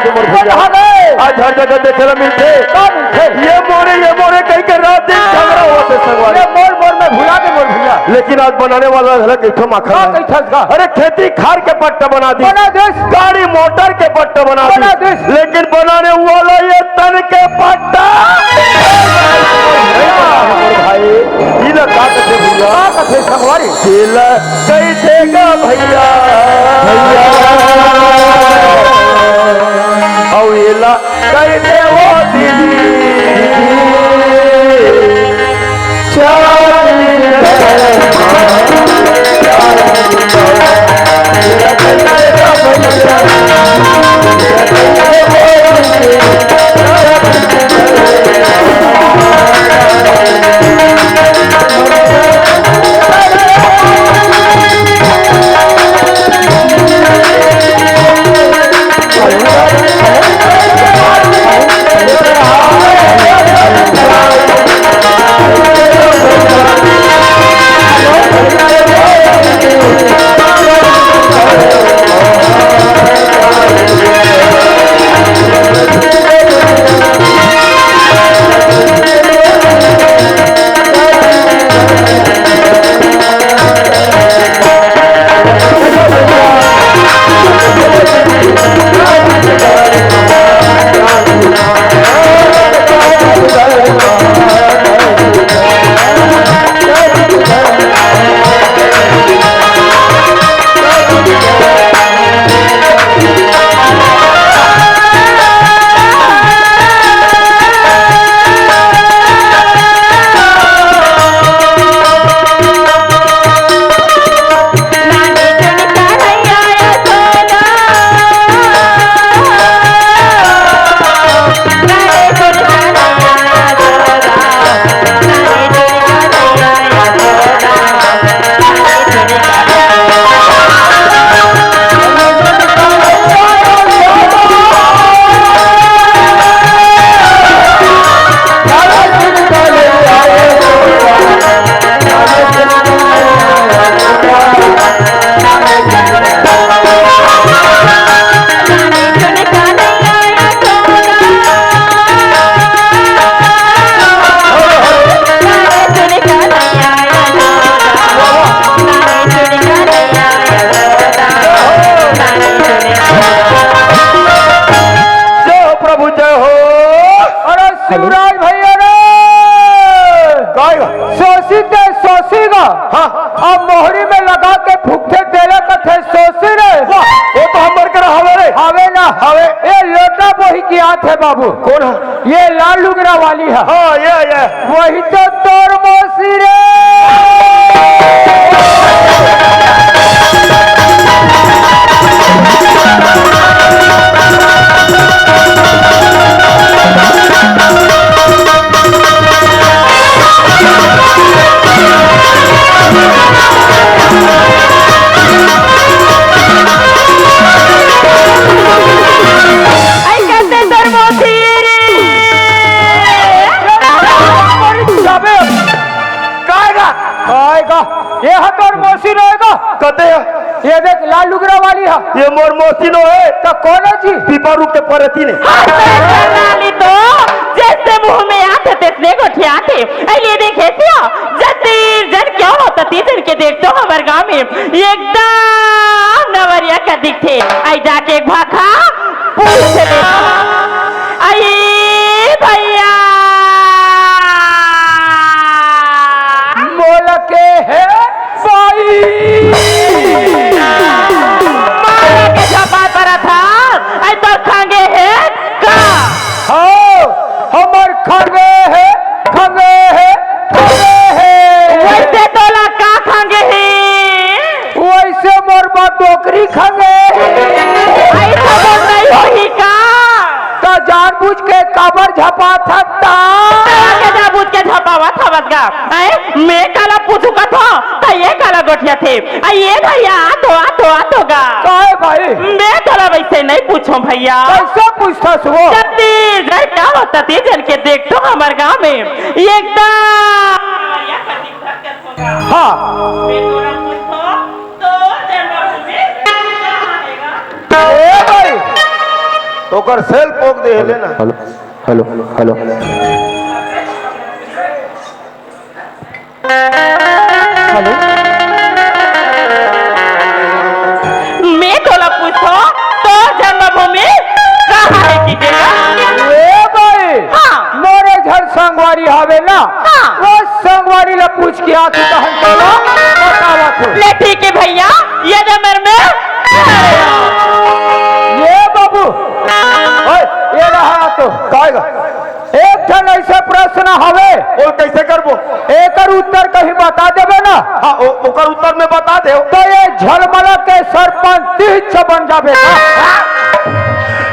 के मोर भैया आज हर जगह देखे मिलते ये मोरे कहीं के रात दिन झगड़ा हुआ थे संगवारी मोर में भुला के मोर भैया। लेकिन आज बनाने वाला है कैठो माखन अरे खेती खार के पट्टा बना दी गाड़ी मोटर के पट्टा बना दी लेकिन बनाने वाला ये तन के पट्टा भाई भैया संगवारी कैसे का भैया भैया कैसे वो दीदी बाबू कौन है ये लाल लुगरा वाली है। हाँ ये वही तो तोर मौसी रे। ये हतर मौसी रहेगा कते ये देख लाल लुगरा वाली है। ये मोर मौसी नो है तो कौन है जी पीपरू के परती ने तो जैसे मुंह में आते तेरे को ठियाते अले देखे थियो जतीर जन क्या होता तीजन के देखतो हमारे गांव में एकदम नवरिया का दिखते आई जाके एक भाखा पूछ ले आई भैया मोल के है मारे के छपा पर था आई तो खांगे है का हमर खांगे है वैसे तोला का खांगे है वैसे मोर बा टोकरी खांगे ऐसा बोल नहीं होही का तो जानबूझ के कबर झपा थकता के जानबूझ के झपावा थवत गा मैं काला पूछू का था तो ये काला गोठिया थे ये भैया तो गा काहे भाई मैं काला वैसे नहीं पूछो भैया कैसे पूछता सुबह छत्तीसगढ़ क्या होता थी जन के देख तो हमारे गांव में एकदम हाँ तो कर सेल पोक दे लेना। हेलो हेलो हेलो हेलो मैं तोला पूछो तो जन्मभूमि कहाँ है की जगह? ए भाई हाँ। मोरे घर संगवारी हवे ना, हाँ। वो संगवारी ला पूछ के आती तो हम बोलो बतावा तू। ले ठीक है भैया, ये जमर में ये बाबू ओए ये रहा तो काएगा एक ठन ऐसे प्रश्न हवे, और कैसे करबो? एकर उत्तर कहीं बता देबे ना हाँ ओकर उत्तर में बता दे। तो ये झलमला के सरपंच तीछ बन जाबे ना।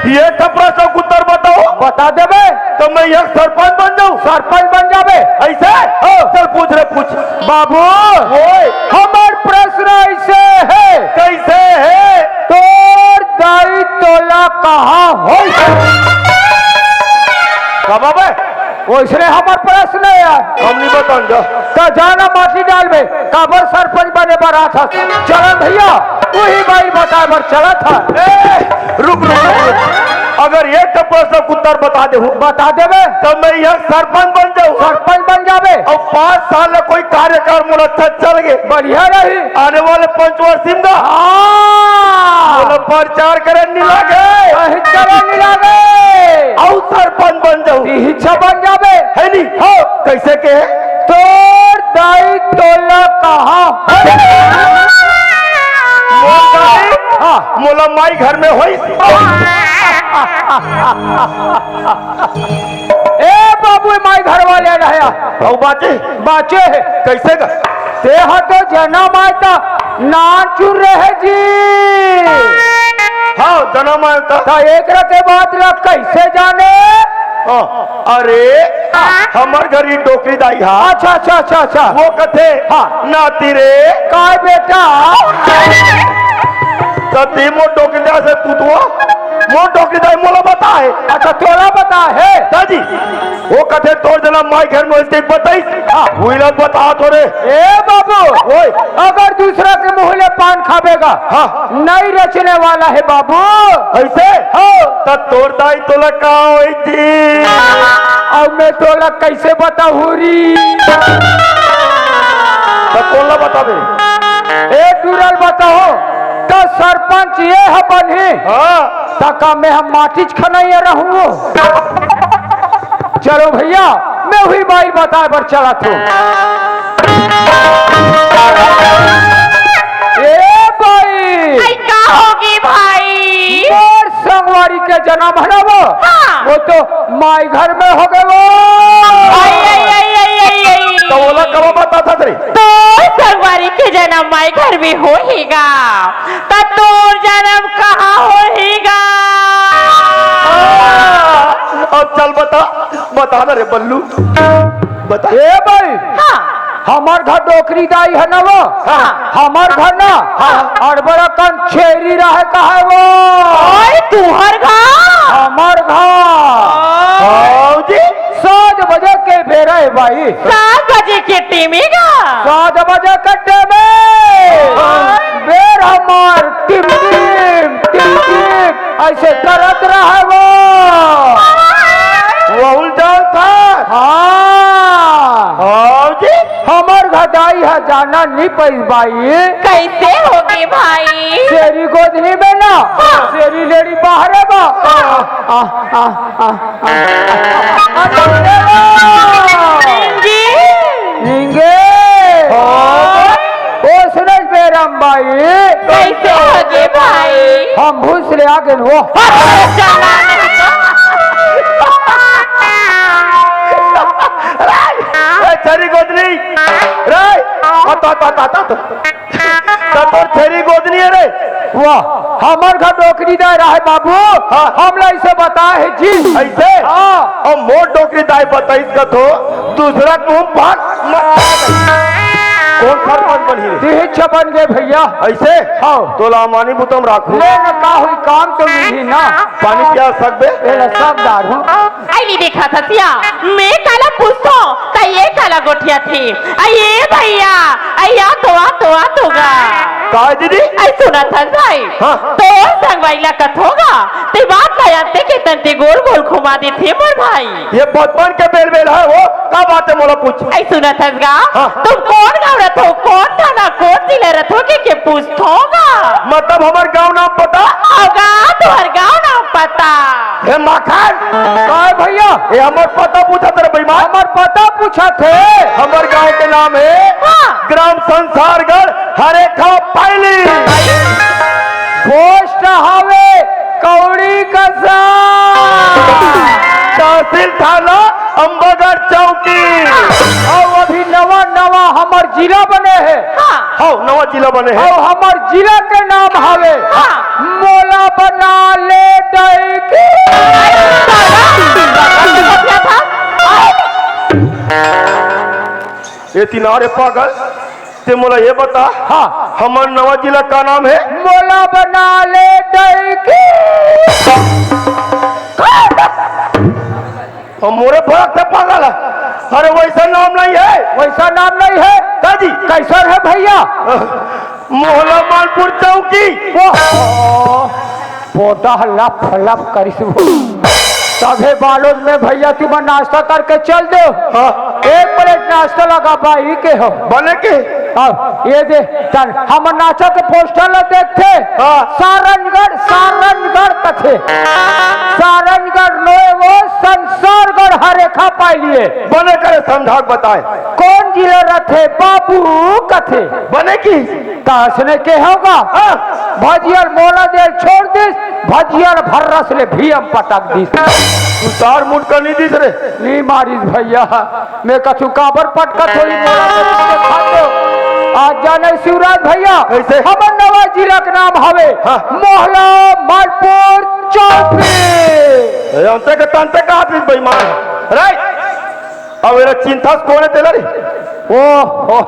ये टपरा से उत्तर बताओ, बता देबे तो मैं एक सरपंच बन जाऊं। सरपंच बन जाबे। ऐसे चल पूछ रे पूछ। बाबू ओए हमार प्रश्न ऐसे है, कैसे है? तोर दाई तोला कहाँ हो? कब अबे वैसे हमार प्रश्न है यार। हम नहीं बताऊं जा। तो जाना माटी डाल में काबर सरपंच बने बड़ा था। चलो भैया वही भाई बताए बर चला था। रुक रुक रुक। अगर ये टपरा से उत्तर बता दे बता देबे तो मैं यह सरपंच बन जाऊं। सरपंच बन जाबे और 5 साल में कोई कार्यक्रम मुझे अच्छा चल गए, बढ़िया रही। आने वाले पंचवर्षी में हाँ प्रचार करे नहीं लगे कहीं चले नहीं लागे और सरपंच बन जाऊं। इच्छा बन जाबे है नहीं? हो कैसे के है? तोर दाई तोला कहाँ हाँ मोला माई घर में होई। ए बाबू माई घर वाले रहा और बाटे बाचे है कैसे का? ते तो जन्म आयता नाचुर रहे जी। हाँ जन्म आया था। तो एक के बाद ला कैसे जाने? हाँ, अरे हमार घर ही डोकरी दाई हा। अच्छा अच्छा अच्छा अच्छा वो कथे हाँ। नाती रे काय बेटा सती मो डोकरी दाई से पुतवा मो डोकरी दाई मोला बता है। अच्छा तोला बता है दादी वो कथे तोर जना माई घर में उसके बताई। हाँ वही लोग बता थोड़े। ए बाबू ओए अगर दूसरा के मुंह ले पान खावेगा हाँ नहीं रचने वाला है बाबू। ऐसे हो तो तोर दाई तोला का होई थी। अब मैं तोला कैसे बताऊँ री? तो कौन बता दे? ए टूरल बताओ तो सरपंच ये है बनी हाँ तका में हम माटी खनाइए रहूं। चलो भैया मैं हुई बाई बताए पर चला तू। ए भाई आई का होगी भाई? और संगवारी के जन्म है ना हाँ। वो तो माई घर में हो गए वो। आई आई आई आई आई आई। तो बोला कब बता था तेरे? तो संगवारी के जन्म माई घर भी होएगा तो तोर जन्म कहाँ होएगा? अब चल बता बता ना रे बल्लू बता। ए भाई हाँ हमार घर डोकरी दाई है ना वो। हाँ। हमार घर ना और बड़ा कन छेरी रहे का है वो। ओए तुहर घर? हमार घर आओ जी 7 बजे के बेरा है भाई। 7 बजे के टीमेगा? 7 बजे कट्टे में बेर हमार टिम टिम टिम टिम ऐसे करत रहा वो। वो उल्टा था। हाँ आओ जी हमार घटाई है जाना नहीं पाई भाई। कैसे होगी भाई? शेरी गोदनी में ना शेरी लेडी बाहर है बा। जी निंगे ओ सुने बेरम भाई कैसे होगी भाई? हम भूस ले आगे वो। छेरी गोदनी रे तोर छेरी गोदनी है रे। वाह हमार घर नौकरी दे रहा है बाबू। हाँ। हम लोग इसे बताए है जी ऐसे हाँ। और मोर डोकरी दाई बताइस का तो दूसरा तुम भाग कौन सरपंच बनी रे? दिहिच बन गए भैया। ऐसे हाँ। तो लामानी बुतम राखू ले न का हुई काम तो मिली ना पानी प्यास सकबे पहले सब दारू आई देखा था सिया मैं काला पूछो तो ये काला गोठिया थी ये भैया आ तो गा का दीदी आई सुना था भाई हाँ। तो संगवाइला कथ होगा ते बात लाते के तंते गोल गोल घुमा दी थे मोर भाई ये बचपन के बेल बेल है वो का बात है मोला पूछ आई सुना था हाँ। तुम कौन गाँव रथ हो कौन थाना कौन जिले रथ हो के पूछोगा मतलब हमार गाँव नाम पता होगा तुम्हार गाँव नाम पता हे माखन काय भैया ये हमार पता पूछा तेरे बेईमान हमार पता पूछा थे हमार गांव के नाम है हाँ। ग्राम संसारगढ़ हरेखा पैली पोस्ट हवे कौड़ी कसा तहसील थाना अम्बागढ़ चौकी और अभी नवा नवा हमार जिला बने है हाँ हाँ नवा जिला बने हैं और हमार जिला के नाम हवे हाँ। मोला बना ले डैकी ये तिनारे पागल ते मोला ये बता हाँ हमार नवा जिला का नाम है मोला बना ले डैकी और मोरे फर्क से पागल है अरे वैसा नाम नहीं है वैसा नाम नहीं है दादी कैसा है भैया मोहल्ला मालपुर चौकी पोता लप लप करिस तभे बालोद में भैया तुम नाश्ता करके चल दो हाँ एक प्लेट नाश्ता लगा पाई के हो बने के अब ये दे चल हम नाचा के पोस्टर ला देखते हाँ। सारंगगढ़ कथे सारंगगढ़ नोए वो संसारगढ़ हरेखा पाइलिए बने करे समझाक बताए कौन जिले रथे बाबू कथे बने की तासने के होगा हाँ भजियर मोला देर छोड़ दिस भजियर भर्रस ले भी हम पटक दिस तू तार मुट कर नहीं दिस रे नहीं मारिस भैया मैं कछु काबर पटकत होई मोला देर खा दो आज जाने शिवराज भैया कैसे? हमर नवा जिला के नाम हवे हाँ। मोहला मालपुर चौकी अंते के तंते का आदमी बेईमान राइट अब मेरा चिंता कौन है तेरा रे ओ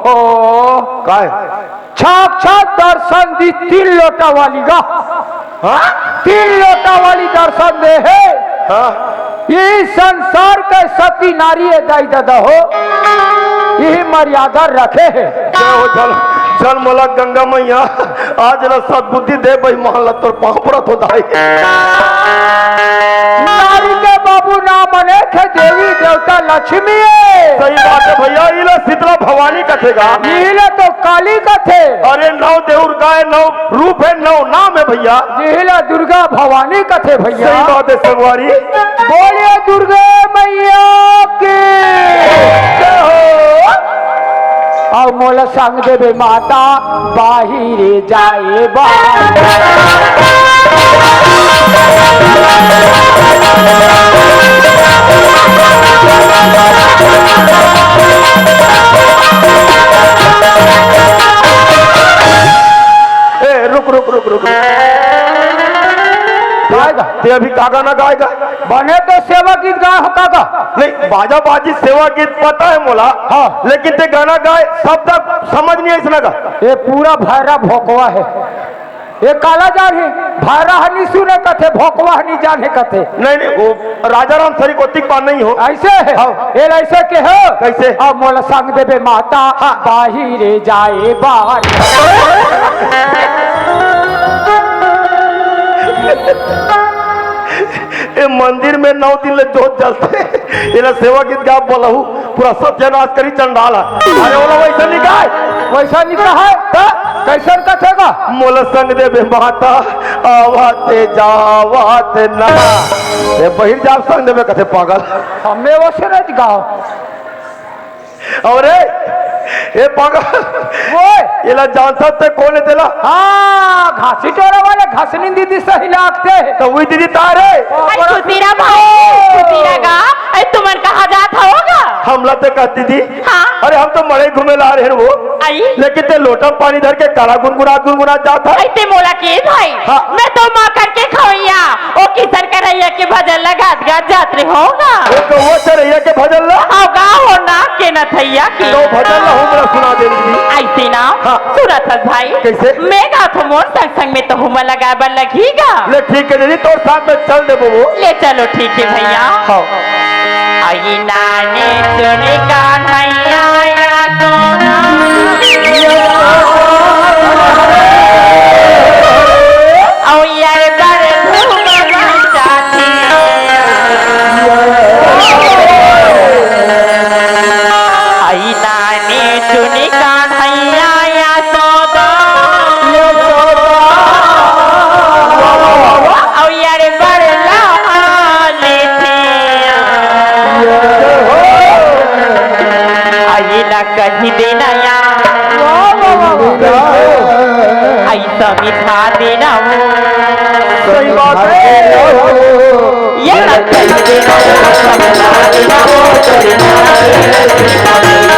हो काय साक्षात दर्शन दी 3 लोटा वाली गा हाँ 3 लोटा वाली दर्शन दे है हाँ ये संसार के सती नारी दाई दादा हो यही मर्यादा रखे है क्या हो चल चल मोला गंगा मैया आज ना सद्बुद्धि दे भाई मोहल्ला तोर पाँव पड़त होता है नारी के बाबू नाम अनेक है देवी देवता लक्ष्मी सही बात है भैया इला शीतला भवानी कथेगा जिहिले तो काली कथे अरे 9 देउर गाय 9 रूप है 9 नाम है भैया जिहिले दुर्गा भवानी कथे भैया सही बात है संगवारी बोलिए दुर्गा मैया की जय हो और मोला संग देवे माता बाहिरे जाए बा ए रुक रुक रुक रुक गाएगा ते अभी कागा ना गाएगा बने तो सेवा गीत गा हो काका नहीं बाजा बाजी सेवा गीत पता है मोला हाँ। लेकिन ते गाना गाए शब्द समझ नहीं ऐसा लगा ये पूरा भैरा भोकवा है ये काला जाने भैरा हनी सुने कथे भोकवा हनी जाने कथे नहीं नहीं वो राजा राम सरी को तिक नहीं हो ऐसे है हाँ। ये ऐसे के हो कैसे? अब मोला संग देवे माता बाहिरे जाए बाहर ये मंदिर में 9 दिन ले जोत जलते इला सेवा गीत गा बोलहु पूरा सत्यानाश करी चंडाला अरे बोला वैसा नहीं गाय वैसा निकला है कैसन कथेगा मोला संग दे माता आवाते जावाते ना ये बहिर जा संग देवे कथे पागल हमें वैसे नहीं गाओ अरे ये पागल वो इला जानता ते कौन देला हाँ घासी टोरा वाले घासनी दीदी सही लागते तो वही दीदी तारे आई सुतीरा भाई सुतीरा गा आई तुम्हार कहाँ जाता होगा हमला ते कहती थी हाँ। अरे हम तो मरे घूमे ला रहे हैं वो आई लेकिन ते लोटा पानी धर के काला गुनगुना जाता है ऐसे मोला के भाई हाँ। मैं तो माँ करके खवैया ओ किसर करैया के भजन लगा गात जात रहे होगा वो तो वो चरैया के भजन ला होगा हो ना के सुनत हैया की तो भजन ला हमरा सुना दे दीदी। ऐसे ना हाँ। सुनत है भाई कैसे? मैं गात मोर संग संग में तो हुमा लगाबर लगीगा। ले ठीक है दीदी तोर साथ में चल दे वो। ले चलो ठीक है भैया। हाँ आई नानी चुनी कान्हैया या सोना औ यार बड़े धूम चाची आई नानी चुनी कान्हैया या सोना औ यार बड़े लाली आई ना कहीं देना या ऐसा मिठा देना हो सही बात है। ये ना कहीं देना हो समझा देना हो देना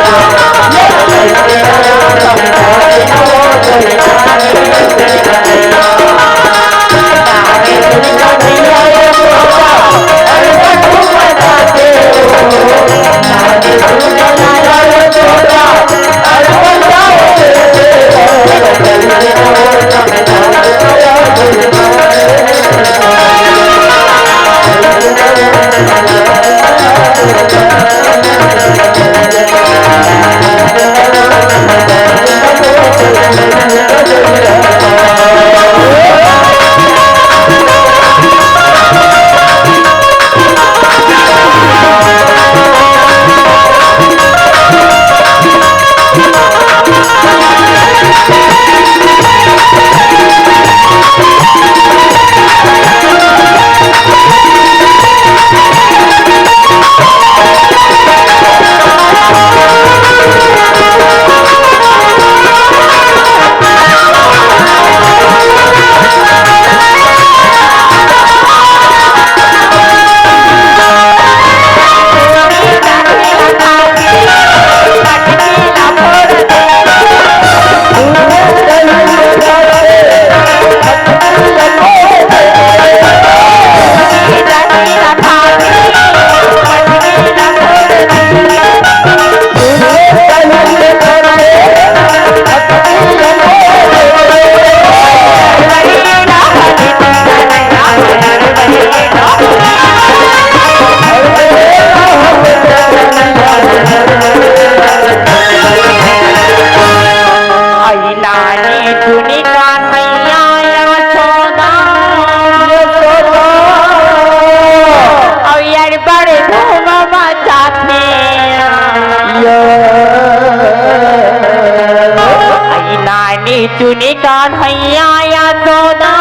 चुनी कान्हैया या सोना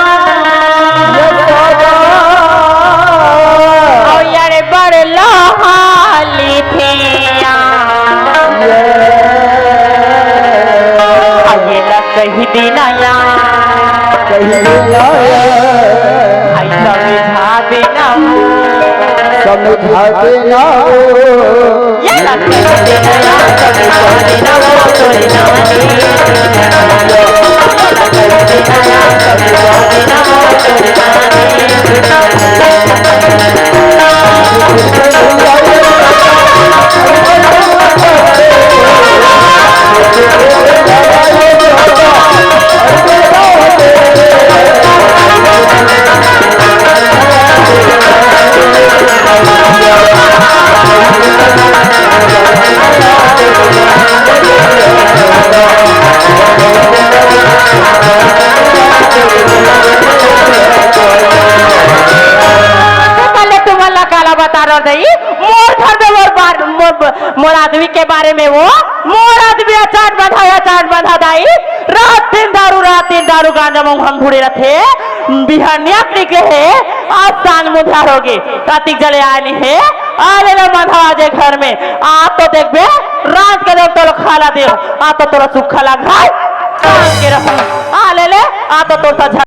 और यार बड़ लोहाली थे आगे न कही देना या ऐसा मिठा देना समझा देना ये न कही देना या समझा देना कोई मोर आदमी के बारे में वो मोर आदमी चाट बंधा दाई रात दिन दारू गांजा मुंह हम ढूंढे रहे बिहानिया के है आज सांझ मुधार होगे रातिक जले आए नहीं है आले ना बंधा आजे घर में आ तो देख बे रात के देख तो खाला दे आ तो तोरा सुखा लगा के रहो आ ले आ तो तोर